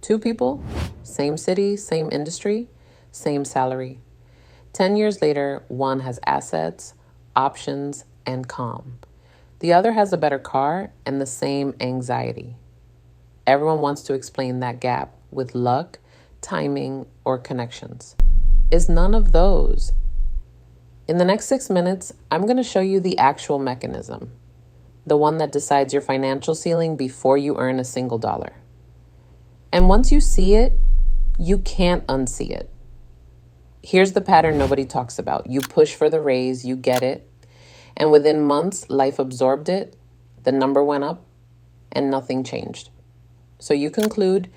Two people, same city, same industry, same salary. 10 years later, one has assets, options, and calm. The other has a better car and the same anxiety. Everyone wants to explain that gap with luck, timing, or connections. It's none of those. In the next 6 minutes, I'm going to show you the actual mechanism, the one that decides your financial ceiling before you earn a single dollar. And once you see it, you can't unsee it. Here's the pattern nobody talks about. You push for the raise, you get it, and within months, life absorbed it, the number went up, and nothing changed. So you conclude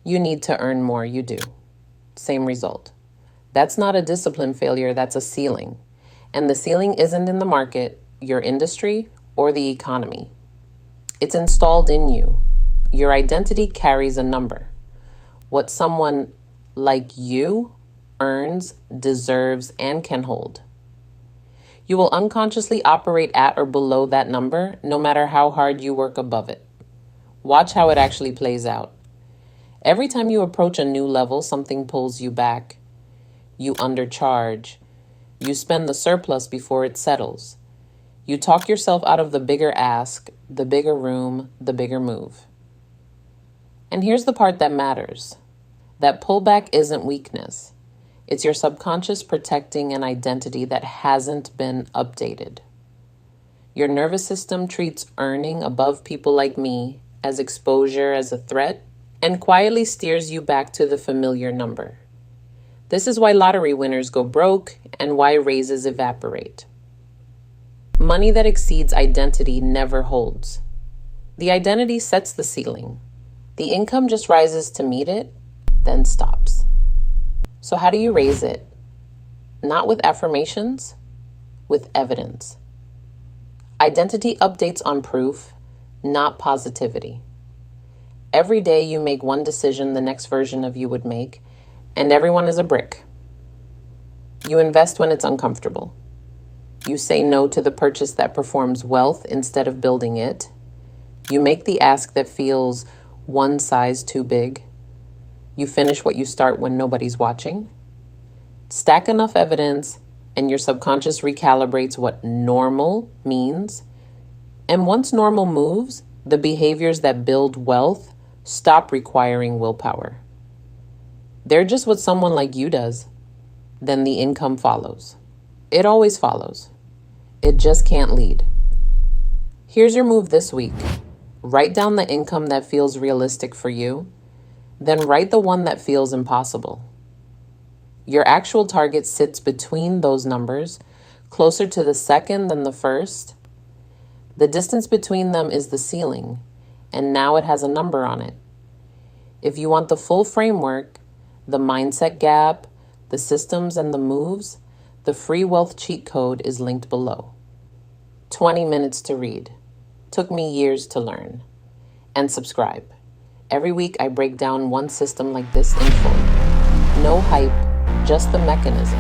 you need to earn more, you do. Same result. That's not a discipline failure, that's a ceiling. And the ceiling isn't in the market, your industry, or the economy. It's installed in you. Your identity carries a number. What someone like you earns, deserves, and can hold. You will unconsciously operate at or below that number, no matter how hard you work above it. Watch how it actually plays out. Every time you approach a new level, something pulls you back. You undercharge. You spend the surplus before it settles. You talk yourself out of the bigger ask, the bigger room, the bigger move. And here's the part that matters. That pullback isn't weakness. It's your subconscious protecting an identity that hasn't been updated. Your nervous system treats earning above people like me as exposure, as a threat, and quietly steers you back to the familiar number. This is why lottery winners go broke and why raises evaporate. Money that exceeds identity never holds. The identity sets the ceiling. The income just rises to meet it, then stops. So how do you raise it? Not with affirmations, with evidence. Identity updates on proof, not positivity. Every day you make one decision the next version of you would make, and everyone is a brick. You invest when it's uncomfortable. You say no to the purchase that performs wealth instead of building it. You make the ask that feels one size too big. You finish what you start when nobody's watching. Stack enough evidence and your subconscious recalibrates what normal means. And once normal moves, the behaviors that build wealth stop requiring willpower. They're just what someone like you does. Then the income follows. It always follows. It just can't lead. Here's your move this week. Write down the income that feels realistic for you. Then write the one that feels impossible. Your actual target sits between those numbers, closer to the second than the first. The distance between them is the ceiling, and now it has a number on it. If you want the full framework, the mindset gap, the systems, and the moves, the free wealth cheat code is linked below. 20 minutes to read. Took me years to learn. And subscribe. Every week I break down one system like this in full. No hype, just the mechanism.